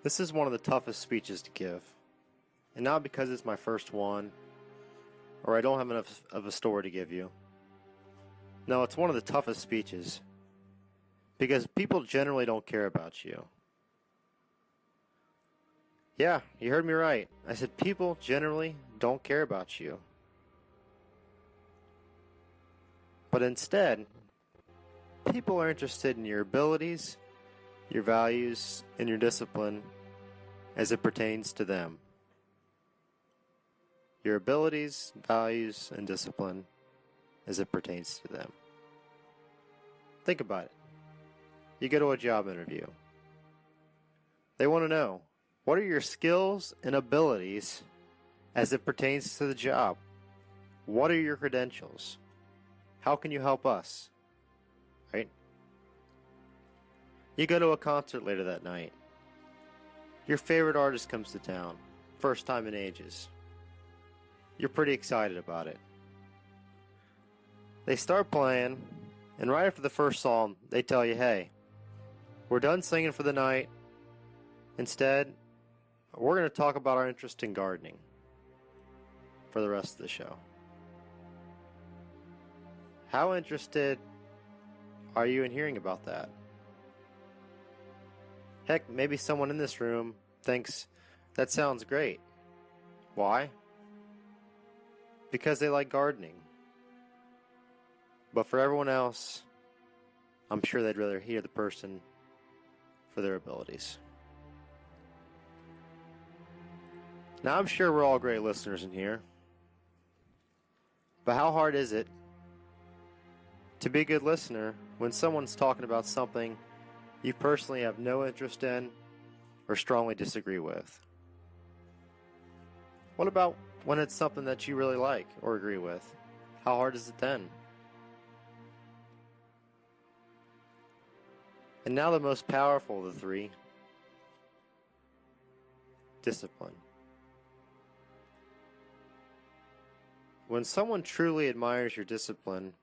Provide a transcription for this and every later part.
This is one of the toughest speeches to give. And not because it's my first one, or I don't have enough of a story to give you. No, it's one of the toughest speeches. Because people generally don't care about you. Yeah, you heard me right. I said people generally don't care about you. But instead, people are interested in your abilities, your values, and your discipline as it pertains to them. Your abilities, values, and discipline as it pertains to them. Think about it. You go to a job interview. They want to know, what are your skills and abilities as it pertains to the job? What are your credentials? How can you help us? Right? You go to a concert later that night. Your favorite artist comes to town. First time in ages. You're pretty excited about it. They start playing, and right after the first song, they tell you, hey, we're done singing for the night. Instead, we're going to talk about our interest in gardening for the rest of the show. How interested are you in hearing about that? Heck, maybe someone in this room thinks that sounds great. Why? Because they like gardening. But for everyone else, I'm sure they'd rather hear the person for their abilities. Now, I'm sure we're all great listeners in here. But how hard is it to be a good listener when someone's talking about something you personally have no interest in or strongly disagree with? What about when it's something that you really like or agree with? How hard is it then? And now the most powerful of the three, discipline. When someone truly admires your discipline,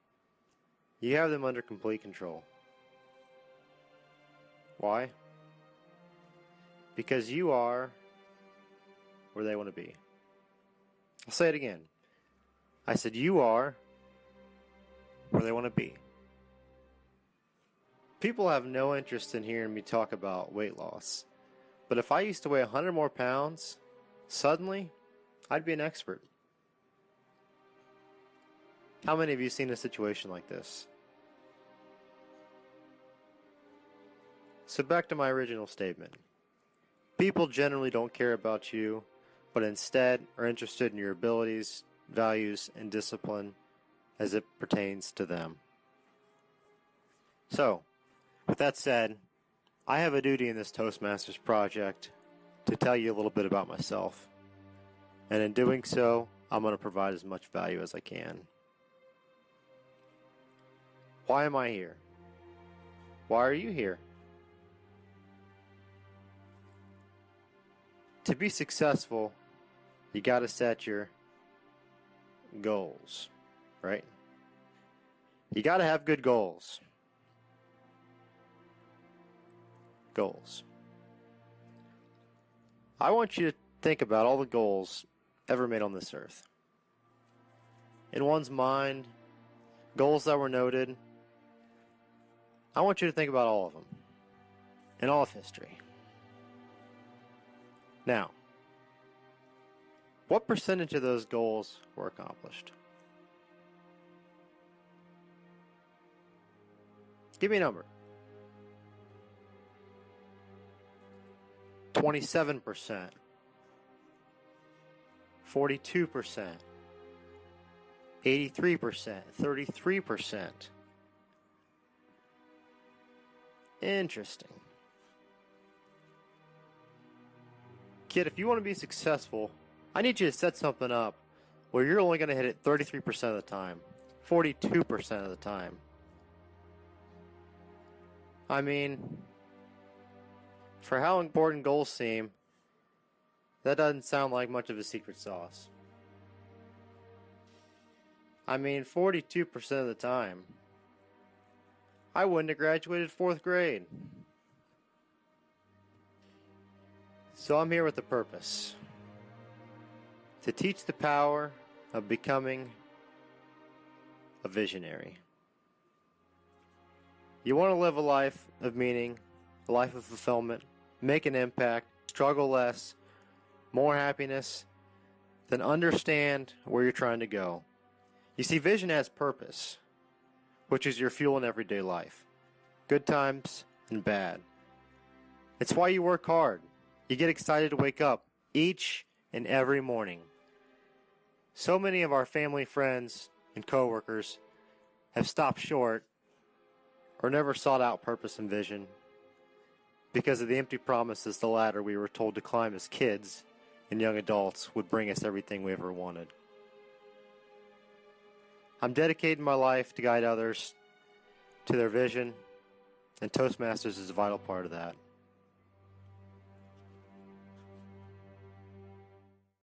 you have them under complete control. Why? Because you are where they want to be. I'll say it again. I said you are where they want to be. People have no interest in hearing me talk about weight loss. But if I used to weigh 100 more pounds, suddenly, I'd be an expert. How many of you seen a situation like this? So back to my original statement. People generally don't care about you, but instead are interested in your abilities, values, and discipline as it pertains to them. So, with that said, I have a duty in this Toastmasters project to tell you a little bit about myself. And in doing so, I'm going to provide as much value as I can. Why am I here? Why are you here? To be successful, you got to set your goals, right? You got to have good goals. Goals. I want you to think about all the goals ever made on this earth. In one's mind, goals that were noted. I want you to think about all of them. In all of history. Now, what percentage of those goals were accomplished? Give me a number. 27%. 42%. 83%. 33%. Interesting. Kid, if you want to be successful, I need you to set something up where you're only going to hit it 33% of the time, 42% of the time. I mean, for how important goals seem, that doesn't sound like much of a secret sauce. I mean, 42% of the time, I wouldn't have graduated 4th grade. So I'm here with a purpose. To teach the power of becoming a visionary. You want to live a life of meaning, a life of fulfillment, make an impact, struggle less, more happiness, then understand where you're trying to go. You see, vision has purpose, which is your fuel in everyday life. Good times and bad. It's why you work hard. You get excited to wake up each and every morning. So many of our family, friends, and coworkers have stopped short or never sought out purpose and vision because of the empty promises the ladder we were told to climb as kids and young adults would bring us everything we ever wanted. I'm dedicating my life to guide others to their vision, and Toastmasters is a vital part of that.